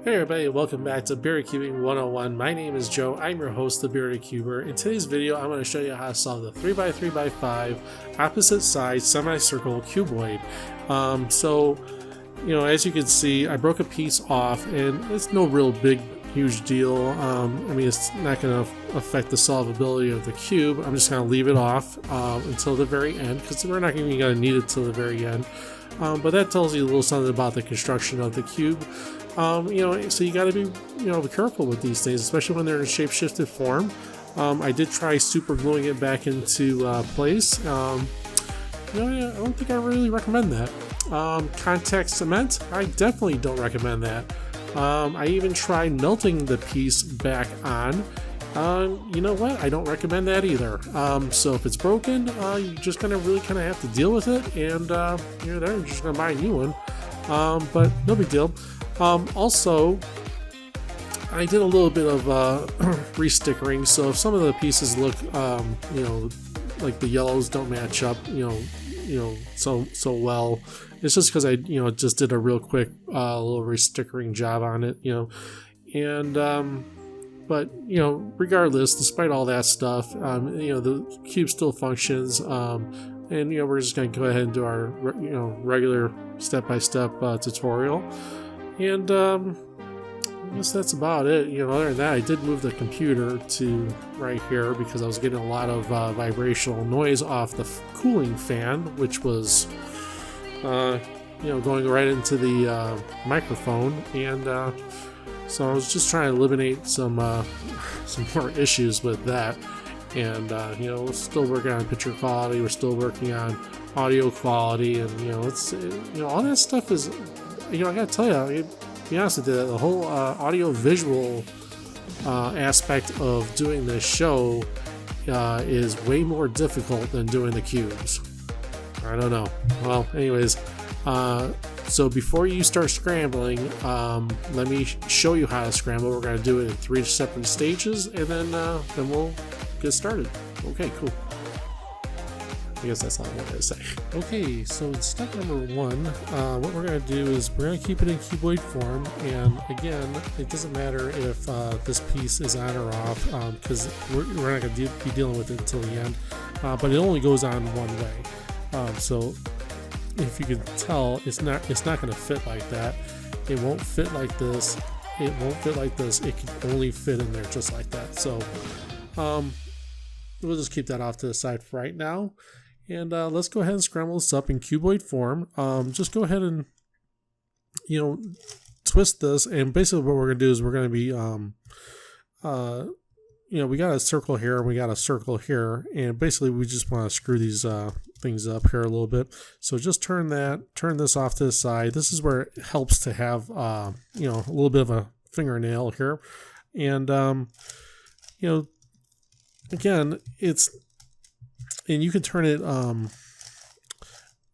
Hey everybody, welcome back to Bearded Cubing 101. My name is Joe, I'm your host, the Bearded Cuber. In today's video, I'm going to show you how to solve the 3x3x5 opposite side semicircle cuboid. As you can see, I broke a piece off and it's no real huge deal. It's not going to affect the solvability of the cube. I'm just going to leave it off until the very end because we're not even going to need it till the very end. But that tells you a little something about the construction of the cube. So you got to be, be careful with these things, especially when they're in shape-shifted form. I did try super gluing it back into place. I don't think I really recommend that. Contact cement, I definitely don't recommend that. I even tried melting the piece back on. You know what? I don't recommend that either. So if it's broken, you're just gonna really kind of have to deal with it, and you're just gonna buy a new one. But no big deal. Also, I did a little bit of re-stickering, so if some of the pieces look, like the yellows don't match up, so well, it's just because I, just did a real quick little re-stickering job on it, but regardless, despite all that stuff, the cube still functions, and we're just going to go ahead and do our regular step-by-step tutorial. And I guess that's about it. Other than that, I did move the computer to right here because I was getting a lot of vibrational noise off the cooling fan, which was going right into the microphone, and so I was just trying to eliminate some more issues with that. And we're still working on picture quality, we're still working on audio quality, and all that stuff is, I gotta tell you, to be honest with you, the whole audio visual aspect of doing this show is way more difficult than doing the cubes. I don't know. Well, anyways, so before you start scrambling, let me show you how to scramble. We're going to do it in 3 separate stages, and then we'll get started. Okay, cool. I guess that's all I wanted to say. Okay, so in step number 1, what we're going to do is we're going to keep it in cuboid form, and again, it doesn't matter if this piece is on or off, because we're not going to be dealing with it until the end, but it only goes on one way. So if you can tell, it's not going to fit like that. It won't fit like this. It won't fit like this. It can only fit in there just like that. So we'll just keep that off to the side for right now. And let's go ahead and scramble this up in cuboid form. Just go ahead and, twist this. And basically what we're going to do is we're going to be, we got a circle here and we got a circle here. And basically we just want to screw these things up here a little bit. So just turn this off to the side. This is where it helps to have, a little bit of a fingernail here. And, again, and you can turn it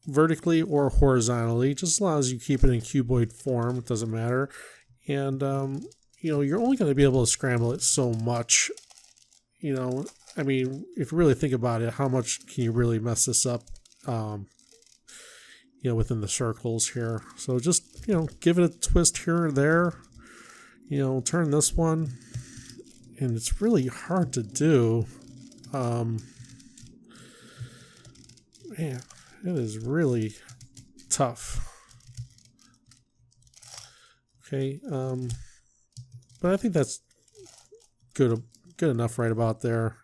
vertically or horizontally, just as long as you keep it in cuboid form. It doesn't matter. And you're only going to be able to scramble it so much. If you really think about it, how much can you really mess this up? Within the circles here. So just give it a twist here or there. Turn this one, and it's really hard to do. Man, it is really tough. Okay, but I think that's good enough right about there.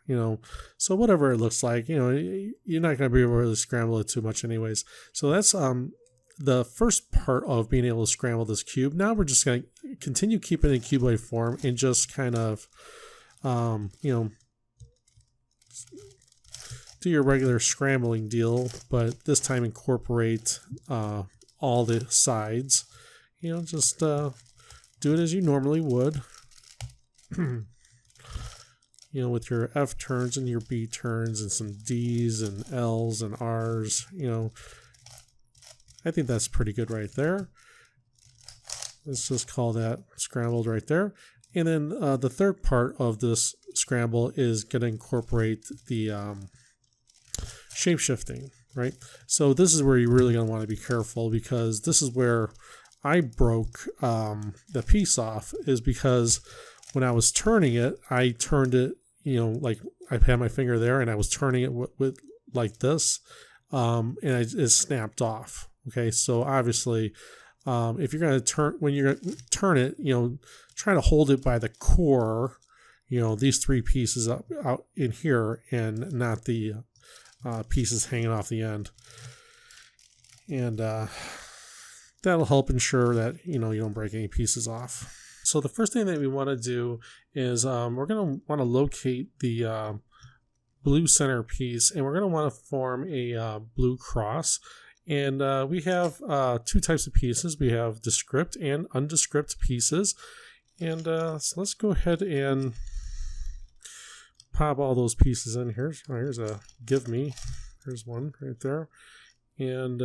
So whatever it looks like, you're not going to be able to really scramble it too much anyways. So that's the first part of being able to scramble this cube. Now we're just going to continue keeping it in cuboid form and just kind of, do your regular scrambling deal, but this time incorporate all the sides. Just do it as you normally would. With your F turns and your B turns and some D's and L's and R's. I think that's pretty good right there. Let's just call that scrambled right there. And then the third part of this scramble is going to incorporate the shape shifting, right? So this is where you're really going to want to be careful, because this is where I broke the piece off is because when I was turning it, I turned it, like I had my finger there and I was turning it with like this, and it snapped off. Okay, so obviously, if you're going to when you're going to turn it, try to hold it by the core, these three pieces out in here, and not the pieces hanging off the end. And that'll help ensure that you don't break any pieces off. So the first thing that we want to do is we're going to want to locate the blue center piece, and we're going to want to form a blue cross. And we have two types of pieces. We have descript and undescript pieces. And so let's go ahead and pop all those pieces in here. Here's a give me. There's one right there. And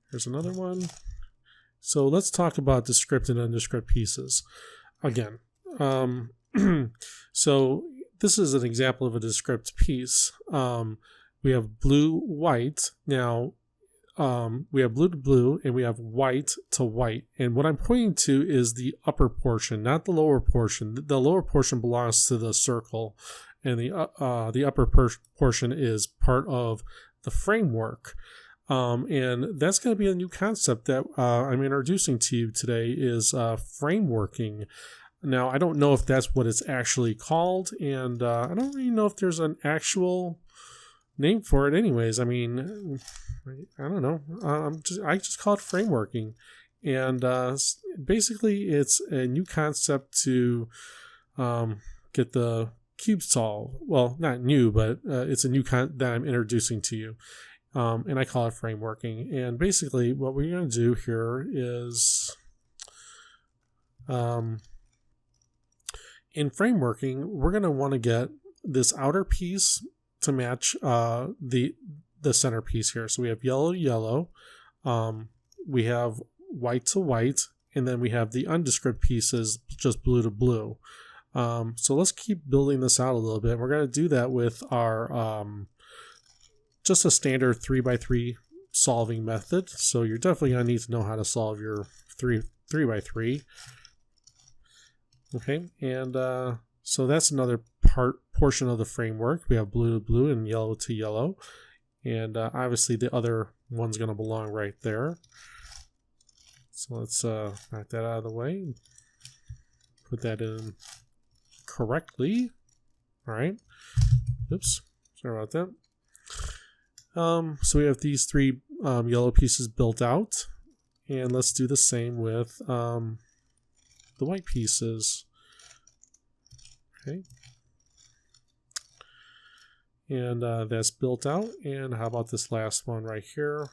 here's another one. So let's talk about descript and undescript pieces again. So this is an example of a descript piece. We have blue, white. Now, we have blue to blue, and we have white to white. And what I'm pointing to is the upper portion, not the lower portion. The lower portion belongs to the circle, and the upper portion is part of the framework. And that's going to be a new concept that I'm introducing to you today is frameworking. Now, I don't know if that's what it's actually called, and I don't really know if there's an actual name for it anyways. I mean, I don't know. I just call it frameworking. And basically, it's a new concept to get the cube solved. Well, not new, but it's a new that I'm introducing to you. And I call it frameworking. And basically, what we're going to do here is in frameworking, we're going to want to get this outer piece to match the centerpiece here. So we have yellow to yellow, we have white to white, and then we have the undescript pieces just blue to blue. So let's keep building this out a little bit. We're going to do that with our just a standard 3x3 solving method. So you're definitely going to need to know how to solve your 3x3. Okay, and so that's another portion of the framework. We have blue to blue and yellow to yellow. And obviously the other one's going to belong right there. So let's knock that out of the way. Put that in correctly. All right. Oops. Sorry about that. So we have these three yellow pieces built out. And let's do the same with the white pieces. Okay. And that's built out. And how about this last one right here?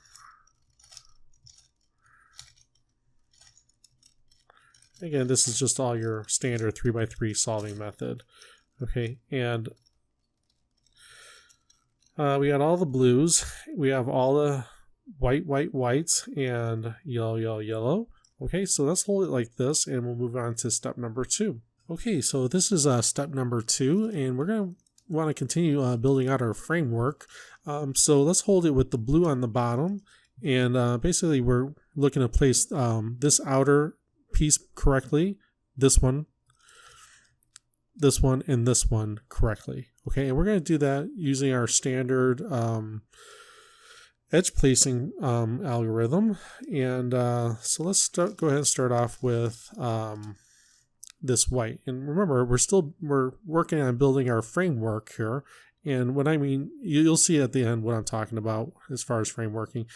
Again, this is just all your standard 3x3 solving method. Okay, and we got all the blues. We have all the white, and yellow, yellow. Okay, so let's hold it like this, and we'll move on to step number 2. Okay, so this is step number 2, and we're going to want to continue building out our framework. So let's hold it with the blue on the bottom, and basically we're looking to place this outer piece correctly, this one, and this one correctly. Okay, and we're going to do that using our standard edge placing algorithm. And so let's go ahead and start off with this white. And remember, we're working on building our framework here. And what I mean, you'll see at the end what I'm talking about as far as frameworking.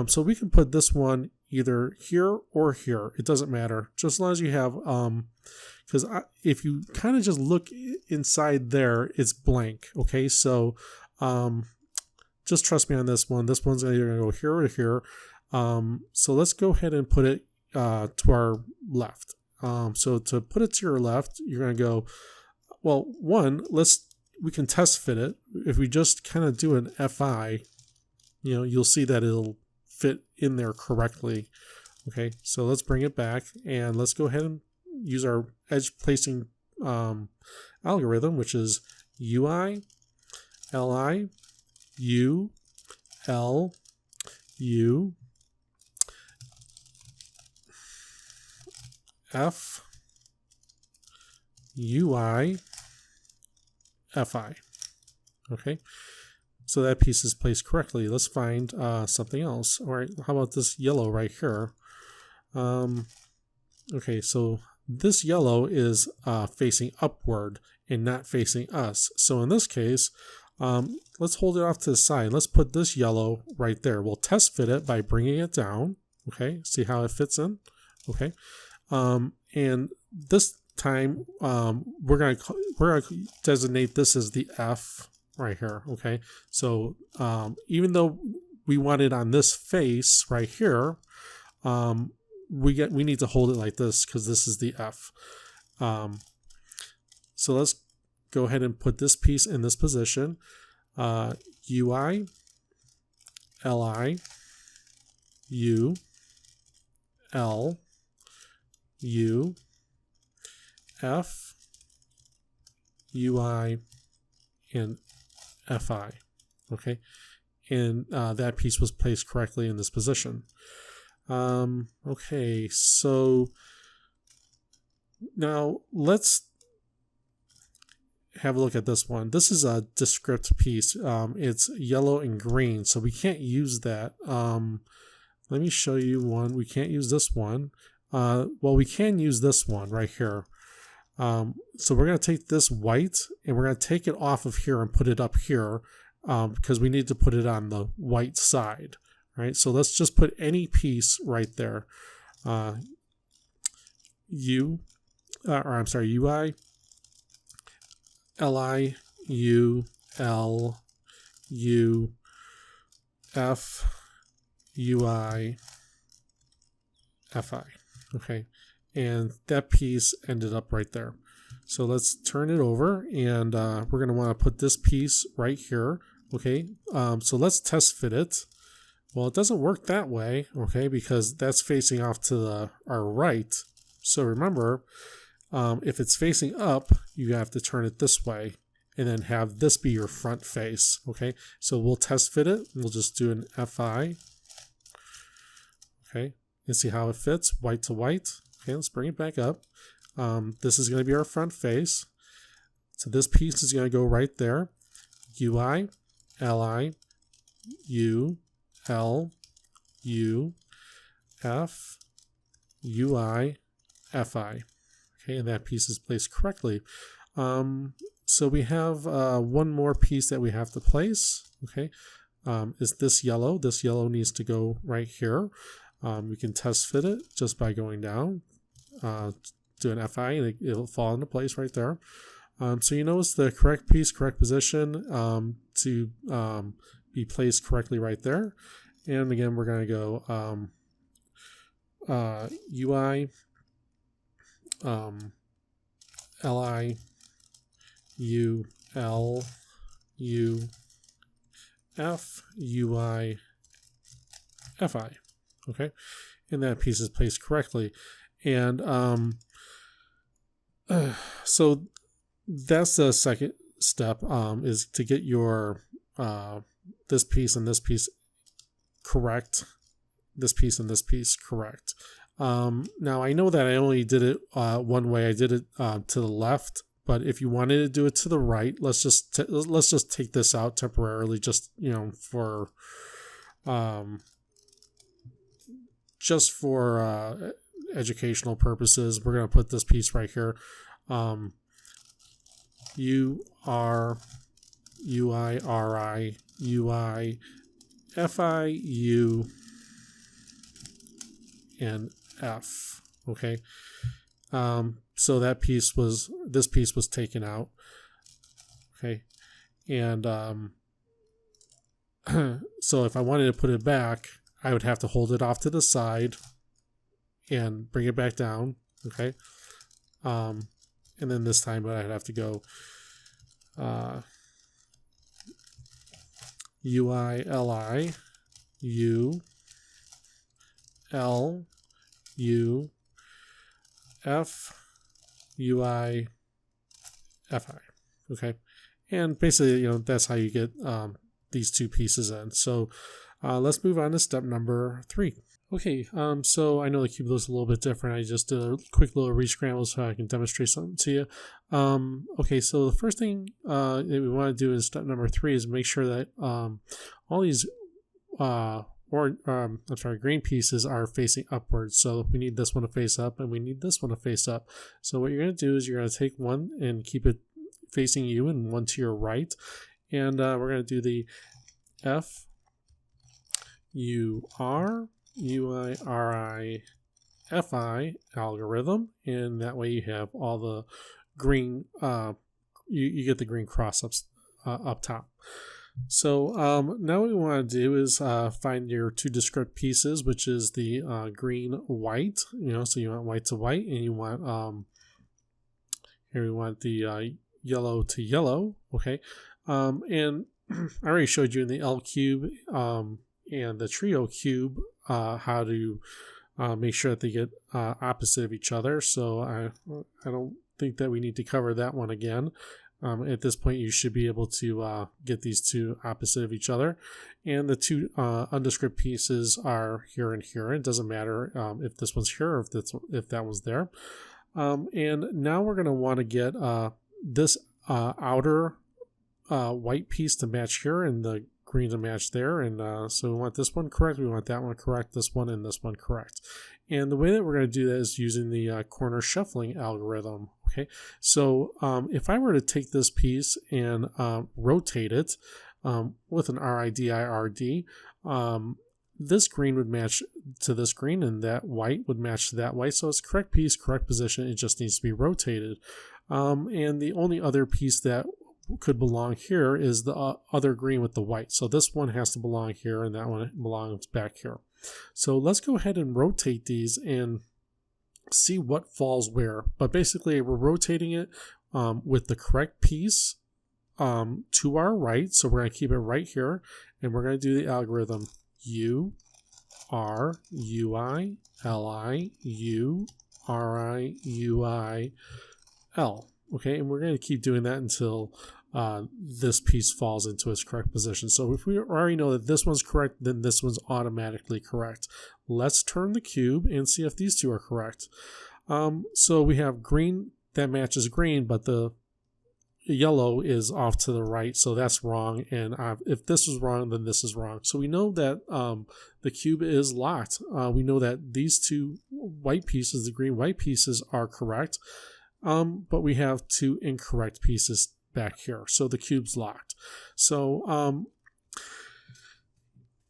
So we can put this one either here or here. It doesn't matter, just as long as you have, because if you kind of just look inside there, it's blank. Okay, so just trust me on this one. This one's either going to go here or here. So let's go ahead and put it to our left. So to put it to your left, you're going to go, well, we can test fit it. If we just kind of do an FI, you'll see that it'll fit in there correctly. Okay, so let's bring it back and let's go ahead and use our edge placing algorithm, which is UI, LI, U, L, U, F, UI, FI. Okay, so that piece is placed correctly. Let's find something else. All right, how about this yellow right here? Okay, so this yellow is facing upward and not facing us. So in this case, let's hold it off to the side. Let's put this yellow right there. We'll test fit it by bringing it down. Okay, see how it fits in. Okay, and this time we're gonna designate this as the F right here. Okay, so even though we want it on this face right here, we need to hold it like this because this is the F. So let's go ahead and put this piece in this position. UI, LI, U, L, U, F, UI, and FI. Okay, and that piece was placed correctly in this position. Okay, so now let's have a look at this one. This is a descript piece. It's yellow and green, so we can't use that. Let me show you one. We can't use this one. Well, we can use this one right here. So we're going to take this white and we're going to take it off of here and put it up here because we need to put it on the white side. Right, so let's just put any piece right there. UI, LI, U, L, U, F, UI, FI. Okay, and that piece ended up right there. So let's turn it over, and we're going to want to put this piece right here. Okay, so let's test fit it. Well, it doesn't work that way, okay, because that's facing off to our right. So remember, if it's facing up, you have to turn it this way and then have this be your front face, okay? So we'll test fit it. We'll just do an FI, okay, and see how it fits, white to white. Okay, let's bring it back up. This is going to be our front face. So this piece is going to go right there. UI, LI, U, L, U, F, UI, FI. Okay, and that piece is placed correctly. So we have one more piece that we have to place. Okay, is this yellow. This yellow needs to go right here. We can test fit it just by going down, do an FI, and it'll fall into place right there. So you notice the correct piece, correct position to be placed correctly right there. And again, we're going to go UI, LI, U, L, U, F, UI, FI. Okay, and that piece is placed correctly. And so that's the second step, is to get your this piece and this piece correct, this piece and this piece correct. Now I know that I only did it one way. I did it to the left, but if you wanted to do it to the right, let's just take this out temporarily, just for educational purposes. We're going to put this piece right here. U R U I R I U I F I U and F. Okay, so this piece was taken out. Okay, and so if I wanted to put it back, I would have to hold it off to the side and bring it back down. Okay, and then this time I'd have to go UI LI U L U F UI FI. Okay, and basically that's how you get these two pieces in. So let's move on to step number 3. Okay, so I know the cube looks a little bit different. I just did a quick little rescramble so I can demonstrate something to you. Okay, so the first thing that we want to do in step number 3 is make sure that all these green pieces are facing upwards. So we need this one to face up and we need this one to face up. So what you're going to do is you're going to take one and keep it facing you and one to your right. And we're going to do the F U R U I R I F I algorithm, and that way you have all the green. You get the green cross ups up top. So now what we want to do is find your two discrete pieces, which is the green white. So you want white to white, and you want here we want the yellow to yellow. Okay, and I already showed you in the L cube and the trio cube how to make sure that they get opposite of each other. So I don't think that we need to cover that one again. At this point, you should be able to get these two opposite of each other. And the two undescript pieces are here and here. It doesn't matter if this one's here or if that one's there. And now we're going to want to get this outer white piece to match here and the green to match there. And so we want this one correct, we want that one correct, this one, and this one correct. And the way that we're going to do that is using the corner shuffling algorithm. Okay, so if I were to take this piece and rotate it with an RIDIRD, this green would match to this green and that white would match to that white. So it's correct piece, correct position, it just needs to be rotated. And the only other piece that could belong here is the other green with the white. So this one has to belong here and that one belongs back here. So let's go ahead and rotate these and see what falls where. But basically we're rotating it with the correct piece to our right. So we're going to keep it right here and we're going to do the algorithm U R U I L I U R I U I L. Okay, and we're going to keep doing that until this piece falls into its correct position. So if we already know that this one's correct, then this one's automatically correct. Let's turn the cube and see if these two are correct. So we have green that matches green, but the yellow is off to the right, so that's wrong. And if this is wrong, then this is wrong. So we know that the cube is locked. We know that these two white pieces, the green white pieces, are correct. But we have two incorrect pieces back here. So the cube's locked. So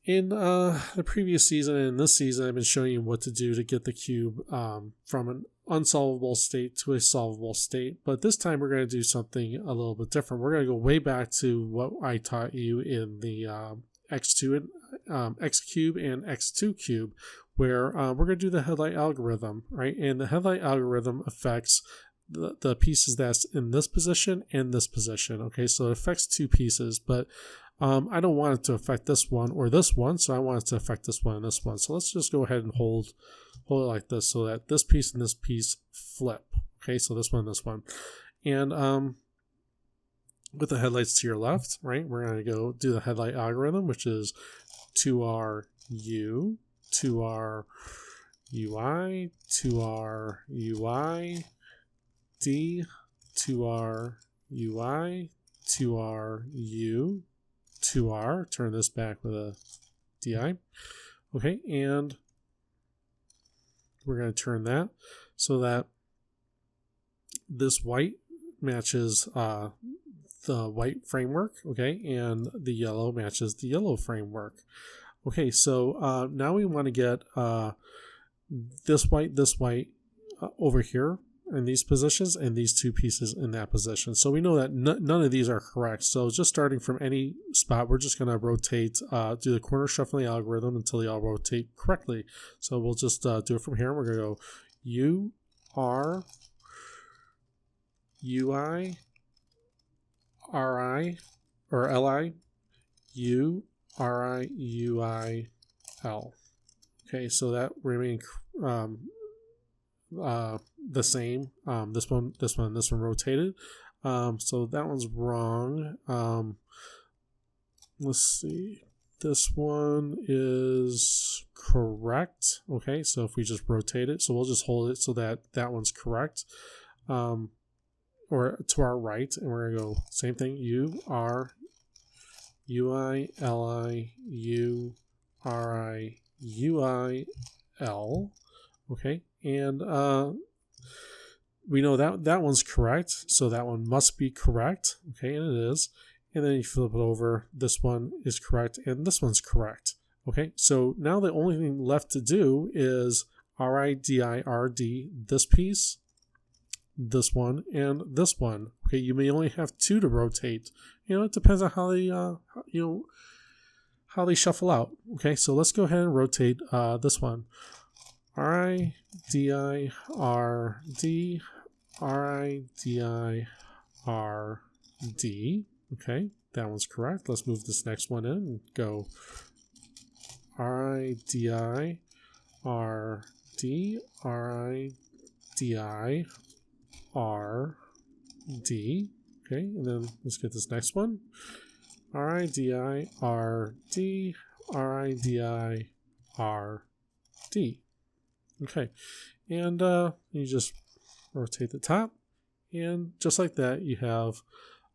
in the previous season and this season, I've been showing you what to do to get the cube from an unsolvable state to a solvable state. But this time we're going to do something a little bit different. We're going to go way back to what I taught you in the X2 and X cube and X2 cube, where we're going to do the headlight algorithm, right? And the headlight algorithm affects the pieces that's in this position and this position. Okay, so it affects two pieces, but I don't want it to affect this one or this one, so I want it to affect this one and this one. So let's just go ahead and hold it like this so that this piece and this piece flip. Okay, so this one and this one. And with the headlights to your left, right, we're going to go do the headlight algorithm, which is 2R U, 2R UI, 2R UI, D, 2R UI, 2R U, 2R, turn this back with a DI. Okay, and we're going to turn that so that this white matches the white framework, okay, and the yellow matches the yellow framework. Okay, so now we want to get this white over here in these positions and these two pieces in that position. So we know that none of these are correct. So just starting from any spot, we're just going to rotate, do the corner shuffling algorithm until they all rotate correctly. So we'll just do it from here. We're going to go U, R, UI, RI, or LI, U, RI, UI, L. Okay, so that remains the same. This one rotated. So that one's wrong. Let's see. this one is correct. Okay, so if we just rotate it, so we'll just hold it so that that one's correct, or to our right, and we're gonna go same thing. U R U I L I U R I U I L. Okay, and we know that that one's correct, so that one must be correct. Okay, and it is. And then you flip it over. This one is correct, and this one's correct. Okay, so now the only thing left to do is RIDIRD, this piece, this one, and this one. Okay, you may only have two to rotate. You know, it depends on how they, how they shuffle out. Okay, so let's go ahead and rotate this one. RIDIRD, RIDIRD. Okay, that one's correct. Let's move this next one in and go RIDIRD, RIDIRD. Okay, and then let's get this next one. RIDIRD, RIDIRD. Okay, and you just rotate the top, and just like that, you have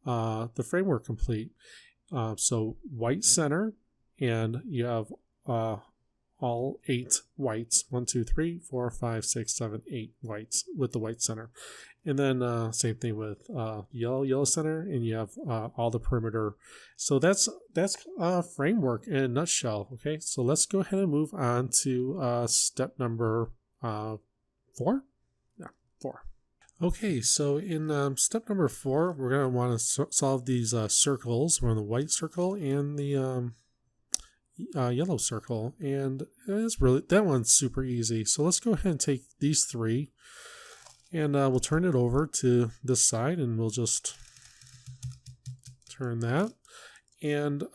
the framework complete. So white center, and you have all 8 whites. 1, 2, 3, 4, 5, 6, 7, 8 whites with the white center. And then same thing with yellow center, and you have all the perimeter. So that's framework in a nutshell. Okay, so let's go ahead and move on to step number 4. Yeah, 4. Okay, so in step number 4, we're going to want to solve these circles. We're on the white circle and the yellow circle, and it's really, that one's super easy. So let's go ahead and take these 3, and we'll turn it over to this side, and we'll just turn that. And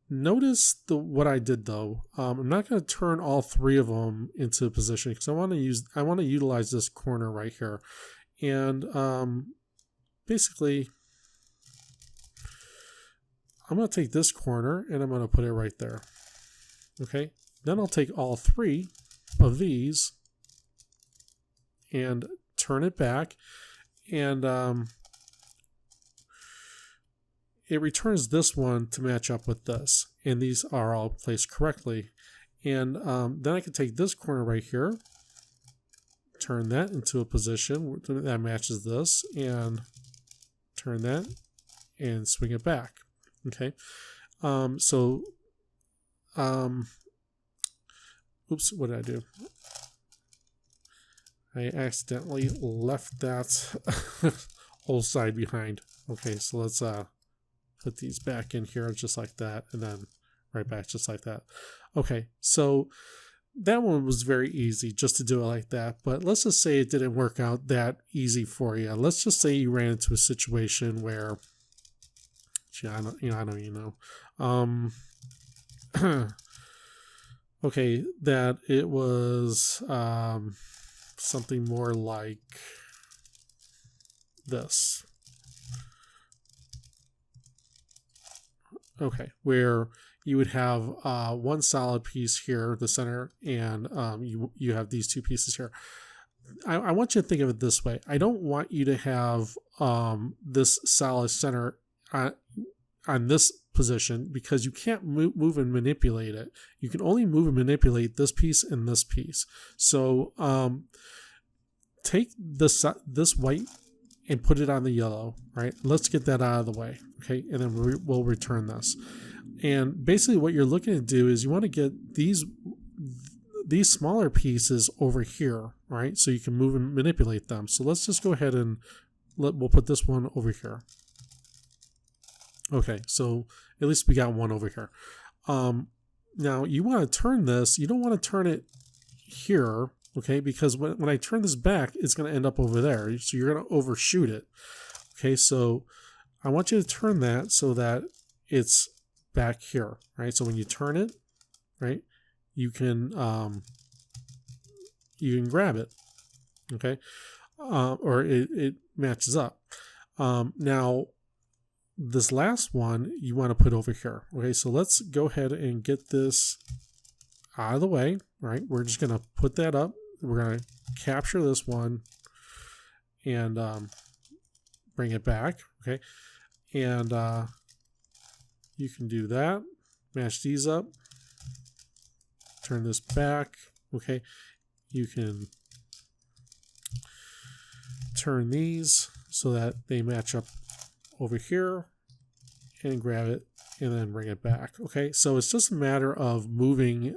notice what I did though. I'm not going to turn all 3 of them into position because I want to utilize this corner right here, and basically I'm going to take this corner and I'm going to put it right there. Okay, then I'll take all 3 of these and turn it back, and it returns this one to match up with this, and these are all placed correctly. And then I can take this corner right here, turn that into a position that matches this, and turn that and swing it back. Okay, oops, what did I do? I accidentally left that whole side behind. Okay, so let's put these back in here just like that, and then right back just like that. Okay, so that one was very easy just to do it like that, but let's just say it didn't work out that easy for you. Let's just say you ran into a situation where, I don't even know. Okay, that it was something more like this. Okay, where you would have one solid piece here, the center, and you have these 2 pieces here. I want you to think of it this way. I don't want you to have this solid center on this position, because you can't move and manipulate it. You can only move and manipulate this piece and this piece. So take this white and put it on the yellow, right? Let's get that out of the way, okay? And then we'll return this. And basically what you're looking to do is you want to get these smaller pieces over here, right? So you can move and manipulate them. So let's just go ahead and we'll put this one over here. Okay, so at least we got one over here. Now you want to turn this, you don't want to turn it here, okay, because when I turn this back, it's going to end up over there. So you're going to overshoot it. Okay, so I want you to turn that so that it's back here, right? So when you turn it, right, you can grab it, okay, or it matches up. Now, this last one you want to put over here. Okay, so let's go ahead and get this out of the way, right? We're just going to put that up. We're going to capture this one and bring it back, okay? And you can do that. Match these up. Turn this back, okay? You can turn these so that they match up over here and grab it and then bring it back. Okay, so it's just a matter of moving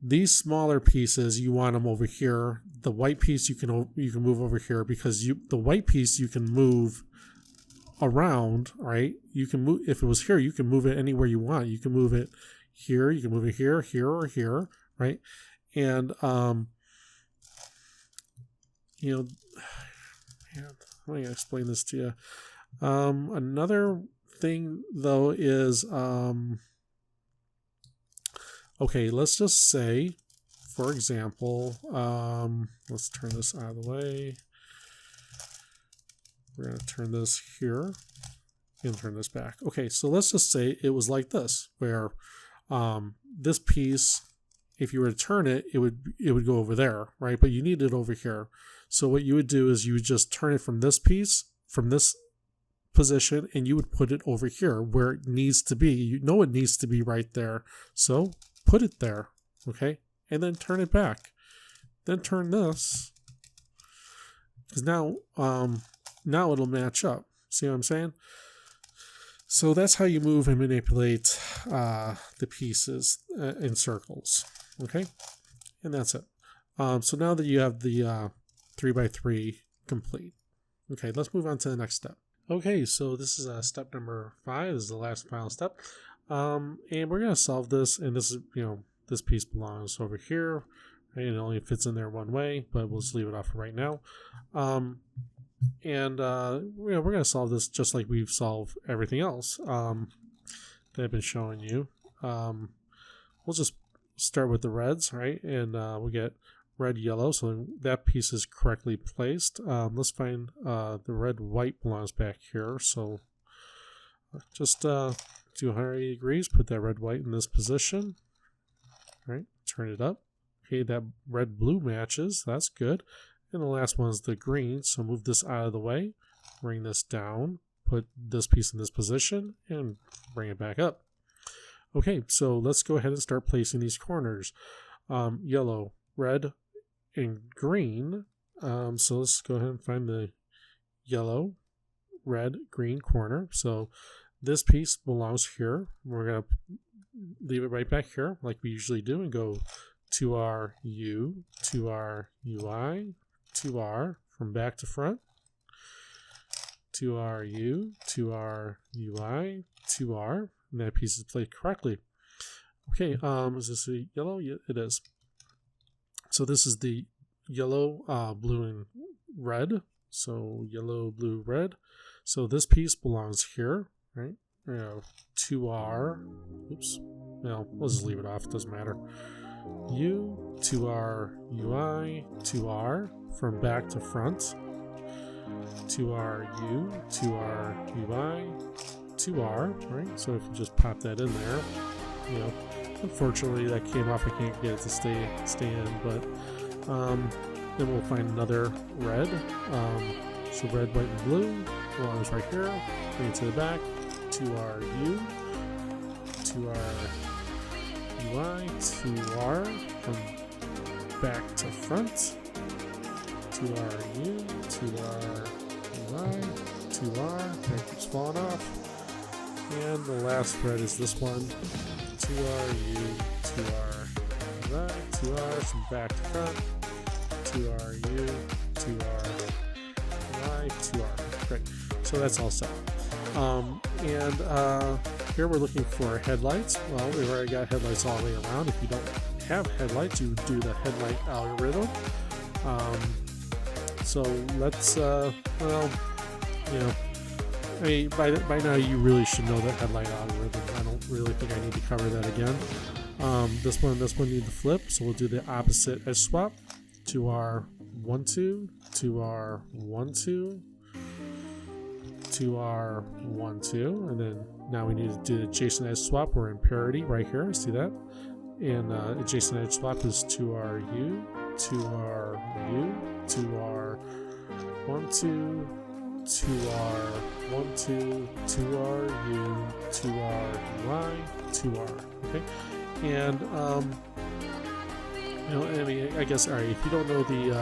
these smaller pieces. You want them over here. The white piece you can move over here, because the white piece you can move around, right? You can move, if it was here, you can move it anywhere you want. You can move it here, you can move it here, here, or here, right? And you know, man, I'm gonna explain this to you. Another thing though is okay, let's just say, for example, let's turn this out of the way. We're going to turn this here and turn this back. Okay, so let's just say it was like this, where this piece, if you were to turn it, it would go over there, right? But you need it over here. So what you would do is you would just turn it from this piece, from this position, and you would put it over here where it needs to be. You know it needs to be right there. So put it there, okay? And then turn it back. Then turn this, because now it'll match up. See what I'm saying? So that's how you move and manipulate the pieces in circles. Okay? And that's it. So now that you have the 3x3 complete. Okay, let's move on to the next step. Okay, so this is step number 5. This is the last final step. And we're going to solve this. And this is, this piece belongs over here. Right? It only fits in there one way, but we'll just leave it off for right now. And we're going to solve this just like we've solved everything else that I've been showing you. We'll just start with the reds, right? And we'll get red, yellow, so that piece is correctly placed. Let's find the red, white belongs back here. So just do 180 degrees, put that red, white in this position, right? Turn it up. Okay, that red, blue matches. That's good. And the last one is the green, so move this out of the way, bring this down, put this piece in this position, and bring it back up. Okay, so let's go ahead and start placing these corners. Yellow, red, and green. So let's go ahead and find the yellow, red, green corner. So this piece belongs here. We're going to leave it right back here like we usually do and go to our U, to our UI, to R, from back to front, to our U, to our UI, to R, and that piece is placed correctly. Okay, is this a yellow? Yeah, it is. So this is the yellow, blue, and red. So yellow, blue, red. So this piece belongs here, right? To our, oops, no, we'll just leave it off, it doesn't matter. U, to our UI, to R, from back to front, to our U, to our UI, to R, right? So if you just pop that in there, unfortunately that came off, I can't get it to stay in, but then we'll find another red. So red, white, and blue belongs right here. Bring it to the back, to our U, to our UI, to R, from back to front, to our U, to our UI, to R, that keeps falling off, and the last red is this one, to our U, to our UI, to R, from back to front, to our U, to our UI, to R. Great, so that's all set. Here we're looking for headlights. Well, we've already got headlights all the way around. If you don't have headlights, you do the headlight algorithm. So let's, by now you really should know the headlight algorithm. I don't really think I need to cover that again. This one need to flip, so we'll do the opposite edge swap to our 1, 2, to our 1, 2, to our 1, 2, and then now we need to do the adjacent edge swap. We're in parity right here, see that? And adjacent edge swap is to our U, to our U, to our 1, 2, to our 1, 2, to our U, to our Y, to our, okay? And, you know, I mean, I guess, all right, if you don't know the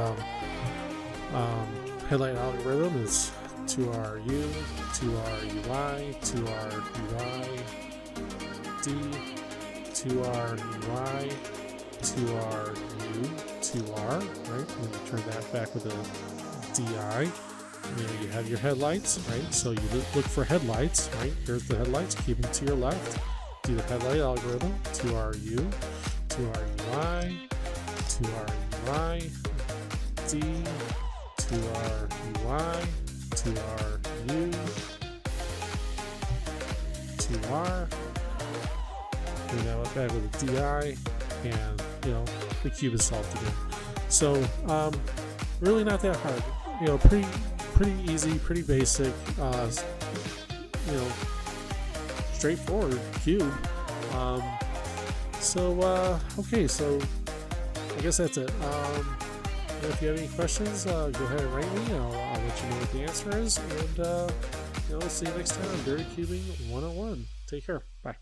headlight algorithm, is to our U, to our UI, to our UI, D, to our UI, to our U, to R, right? And you turn that back with a DI. You know, you have your headlights, right? So you look for headlights, right? Here's the headlights, keep them to your left. Do the headlight algorithm to our U, to our UI, to our UI, D, to our UI, to our U, to R. Bring that back with a DI, and you know, the cube is solved again. So really not that hard. You know, pretty easy, pretty basic. You know, straightforward cube. Okay, so I guess that's it. If you have any questions, go ahead and write me. I'll let you know what the answer is. And you know, we'll see you next time on Very Cubing 101. Take care. Bye.